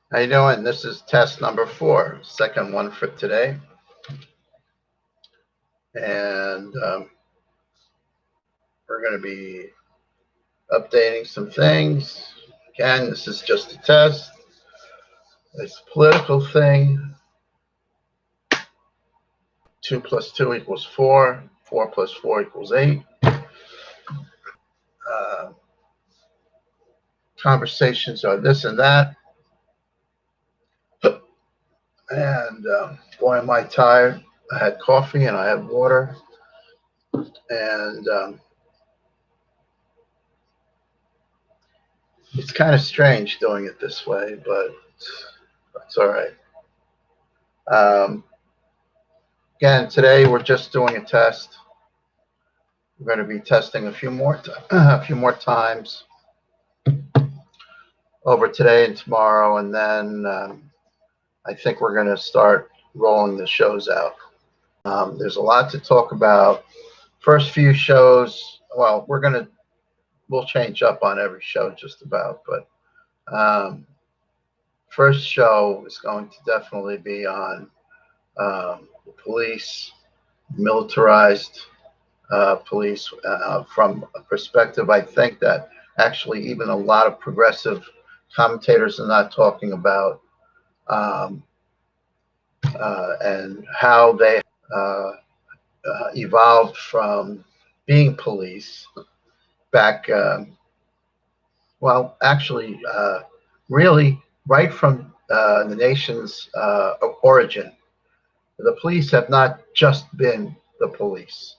How you doing? This is test number 4, second one for today. And we're going to be updating some things. Again, this is just a test. It's a political thing. 2 plus 2 equals 4. 4 plus 4 equals 8. Conversations are this and that. And boy, am I tired. I had coffee and I had water. And it's kind of strange doing it this way, but that's all right. Again, today we're just doing a test. We're going to be testing a few more times over today and tomorrow, and then I think we're going to start rolling the shows out. There's a lot to talk about. First few shows, well, we'll change up on every show just about, but first show is going to definitely be on the police, militarized police, from a perspective, I think that actually even a lot of progressive commentators are not talking about, and how they evolved from being police back, well, actually, really right from the nation's origin. The police have not just been the police.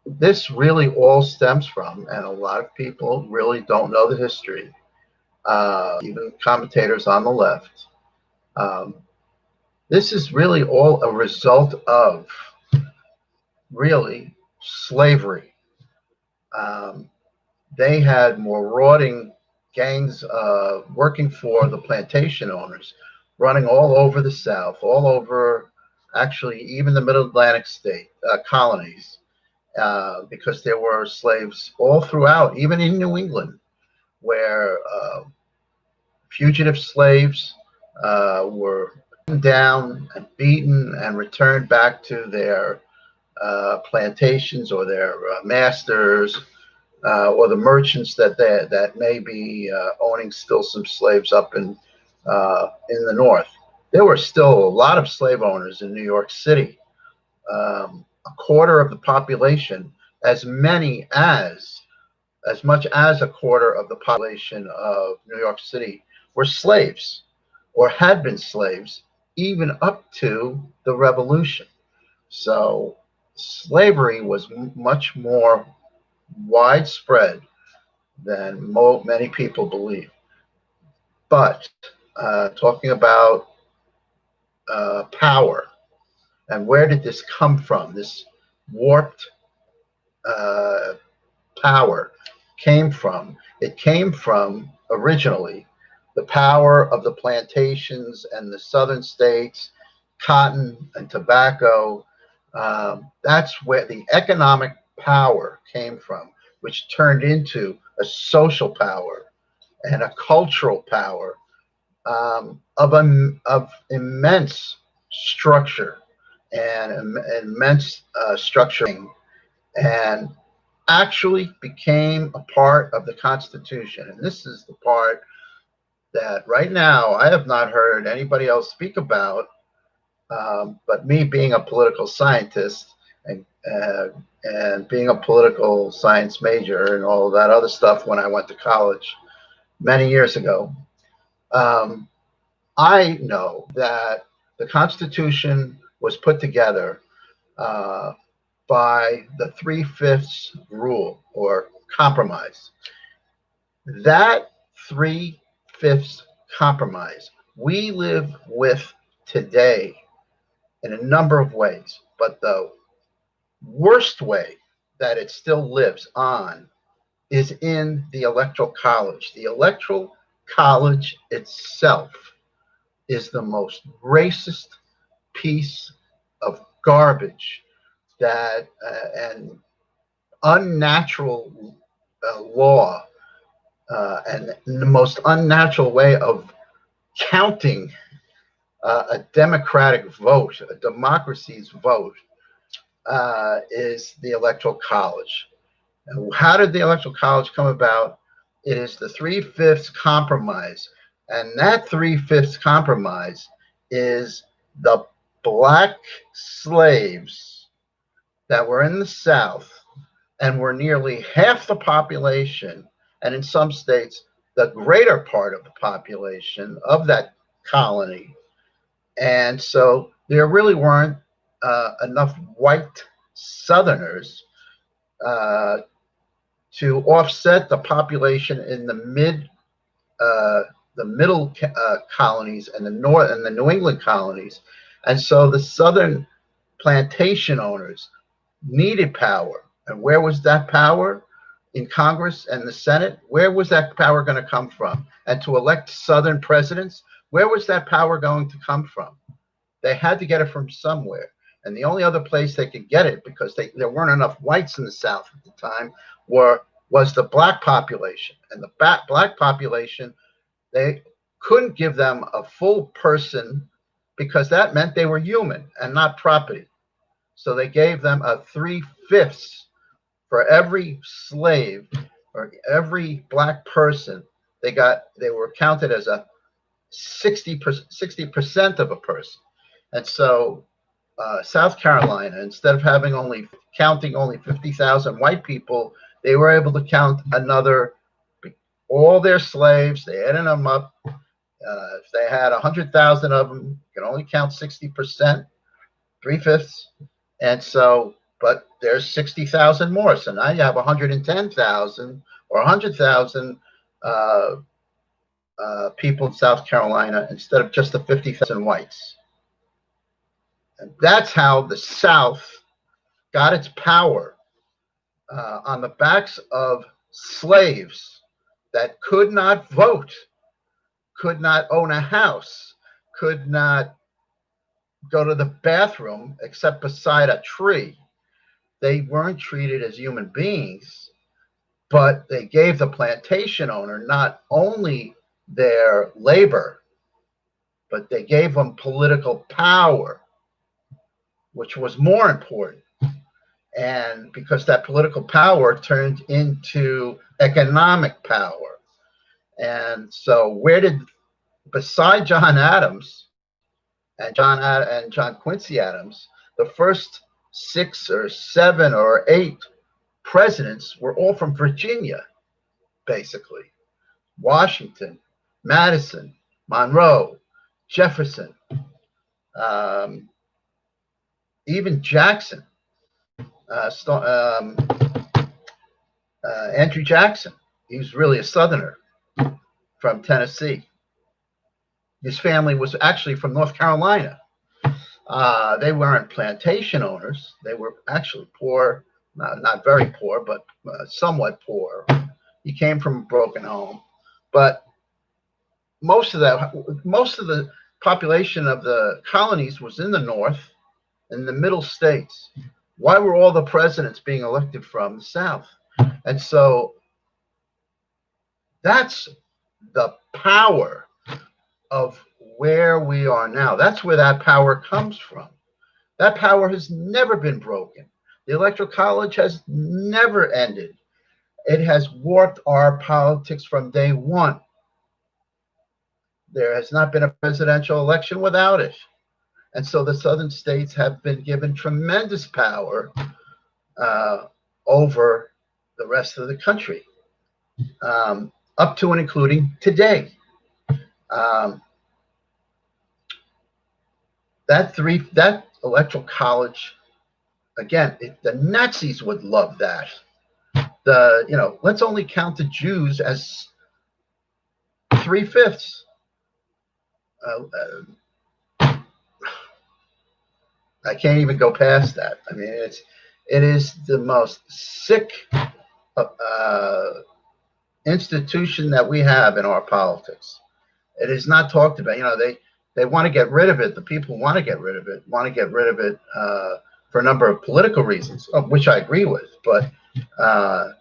This really all stems from, and a lot of people really don't know the history, even commentators on the left. Um, this is really all a result of really slavery. Um, they had marauding gangs working for the plantation owners, running all over the South, all over, actually, even the Middle Atlantic state colonies. Because there were slaves all throughout, even in New England, where fugitive slaves were down and beaten and returned back to their plantations or their masters, or the merchants that may be owning still some slaves up in the north. There were still a lot of slave owners in New York City. A quarter of the population, as much as a quarter of the population of New York City were slaves or had been slaves even up to the revolution. So slavery was much more widespread than many people believe. But talking about power, and where did this come from? This warped uh, power came from. It came from originally the power of the plantations and the southern states, cotton and tobacco. That's where the economic power came from, which turned into a social power and a cultural power, of immense structure and immense structuring, and actually became a part of the Constitution. And this is the part that right now I have not heard anybody else speak about, but me being a political scientist, and being a political science major and all of that other stuff when I went to college many years ago, um, I know that the Constitution was put together uh, by the 3/5 rule or compromise. That 3/5 compromise we live with today in a number of ways, but the worst way that it still lives on is in the Electoral College. The Electoral College itself is the most racist piece of garbage that and unnatural law, and the most unnatural way of counting a democratic vote, a democracy's vote, is the Electoral College. And how did the Electoral College come about? It is the three-fifths compromise. And that three-fifths compromise is the black slaves that were in the South and were nearly half the population, and in some states, the greater part of the population of that colony. And so there really weren't enough white Southerners to offset the population in the middle colonies and the north and the New England colonies, and so the Southern plantation owners needed power. And where was that power? In Congress and the Senate. Where was that power going to come from? And to elect Southern presidents, where was that power going to come from? They had to get it from somewhere. And the only other place they could get it, because there weren't enough whites in the South at the time, was the black population. And the black population, they couldn't give them a full person because that meant they were human and not property. So they gave them a three-fifths for every slave or every black person. They were counted as a 60% of a person. And so South Carolina, instead of counting only 50,000 white people, they were able to count all their slaves. They added them up. If they had 100,000 of them, you can only count 60%, three-fifths. And so, but there's 60,000 more. So now you have 110,000 or 100,000 people in South Carolina instead of just the 50,000 whites. And that's how the South got its power, on the backs of slaves that could not vote, could not own a house, could not go to the bathroom except beside a tree. They weren't treated as human beings, but they gave the plantation owner not only their labor, but they gave them political power, which was more important. And because that political power turned into economic power. And so beside John Adams and John Quincy Adams, the first 6 or 7 or 8 presidents were all from Virginia, basically. Washington, Madison, Monroe, Jefferson, even Jackson, Andrew Jackson. He was really a Southerner from Tennessee. His family was actually from North Carolina. They weren't plantation owners. They were actually poor, not very poor, but somewhat poor. He came from a broken home. But most of the population of the colonies was in the North, in the middle states. Why were all the presidents being elected from the South? And so that's the power of where we are now. That's where that power comes from. That power has never been broken. The Electoral College has never ended. It has warped our politics from day one. There has not been a presidential election without it. And so the southern states have been given tremendous power over the rest of the country, up to and including today. That Electoral College, again, the Nazis would love that. Let's only count the Jews as three-fifths. I can't even go past that. I mean, it is the most sick institution that we have in our politics. It is not talked about. They want to get rid of it. The people who want to get rid of it for a number of political reasons, which I agree with. But the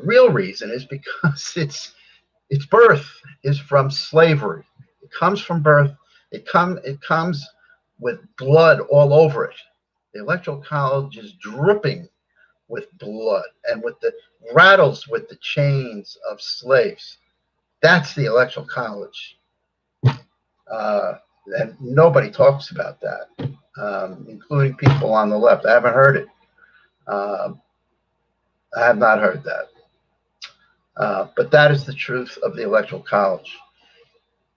real reason is because its birth is from slavery. It comes from birth. It comes with blood all over it. The Electoral College is dripping with blood and with the rattles with the chains of slaves. That's the Electoral College. And nobody talks about that, including people on the left. I haven't heard it. I have not heard that. But that is the truth of the Electoral College.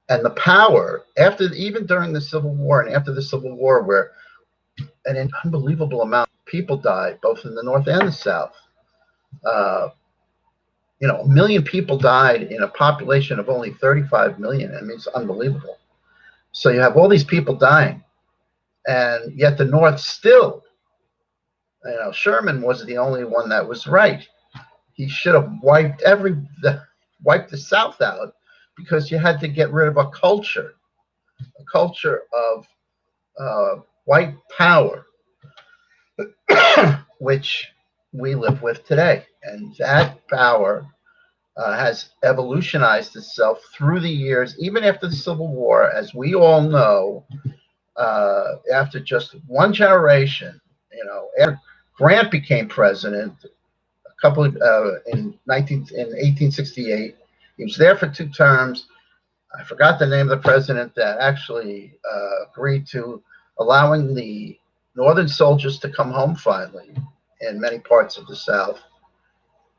And the power, even during the Civil War and after the Civil War, where an unbelievable amount of people died, both in the North and the South. 1 million people died in a population of only 35 million. I mean, it's unbelievable. So you have all these people dying, and yet the North still, Sherman was the only one that was right. He should have wiped the South out, because you had to get rid of a culture of white power, which we live with today. And that power has evolutionized itself through the years, even after the Civil War, as we all know. After just one generation, after Grant became president, in 1868, he was there for 2 terms. I forgot the name of the president that actually agreed to allowing the Northern soldiers to come home finally in many parts of the South,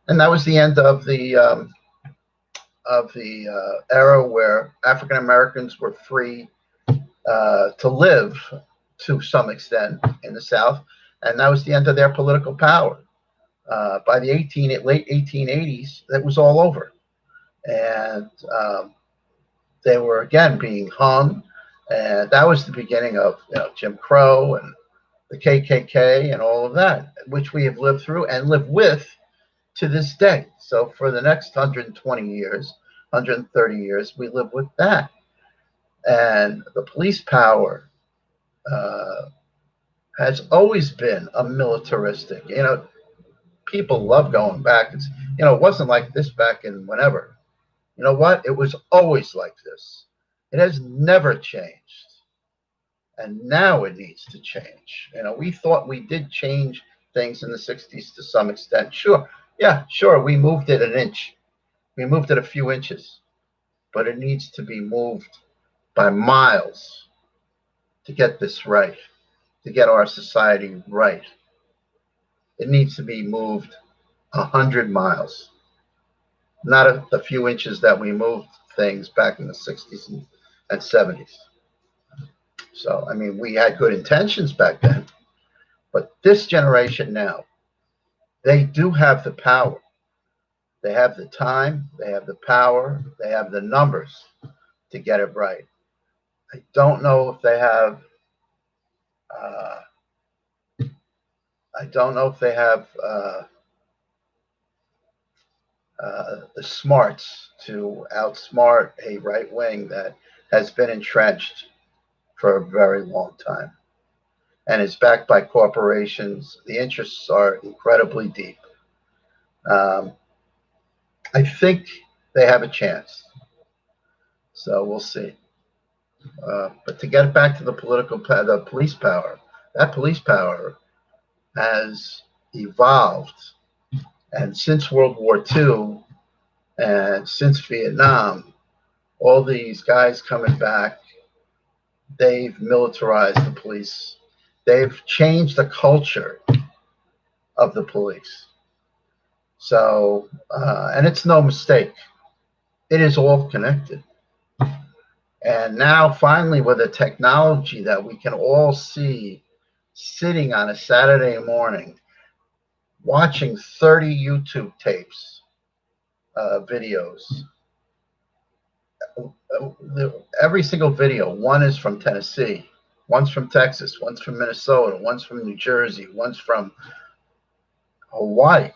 and that was the end of the era where African Americans were free to live to some extent in the South, and that was the end of their political power. By the late 1880s, that was all over, and they were again being hung, and that was the beginning of Jim Crow and the KKK and all of that, which we have lived through and live with to this day. So for the next 120 years, 130 years, we live with that. And the police power has always been a militaristic. People love going back. It wasn't like this back in whenever. You know what? It was always like this. It has never changed. And now it needs to change. We thought we did change things in the 60s to some extent. Sure. Yeah, sure. We moved it an inch. We moved it a few inches. But it needs to be moved by miles to get this right, to get our society right. It needs to be moved 100 miles, not the few inches that we moved things back in the 60s and 70s. So, I mean, we had good intentions back then, but this generation now, they do have the power. They have the time, they have the power, they have the numbers to get it right. I don't know if they have the smarts to outsmart a right wing that has been entrenched for a very long time and is backed by corporations. The interests are incredibly deep. I think they have a chance. So we'll see. But to get back to the police power, that police power has evolved. And since World War II and since Vietnam, all these guys coming back, they've militarized the police. They've changed the culture of the police. So, and it's no mistake. It is all connected. And now finally, with the technology that we can all see sitting on a Saturday morning, watching 30 YouTube tapes, videos, every single video, one is from Tennessee, one's from Texas, one's from Minnesota, one's from New Jersey, one's from Hawaii,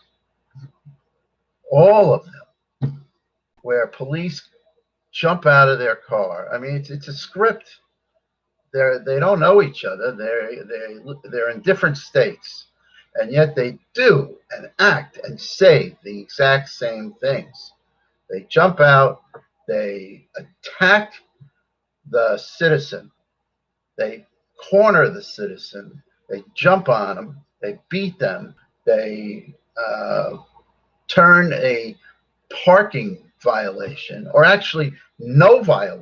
all of them, where police jump out of their car. I mean, it's a script. They don't know each other. They're in different states, and yet they do and act and say the exact same things. They jump out. They attack the citizen. They corner the citizen. They jump on them. They beat them. They turn a parking violation, or actually no violation,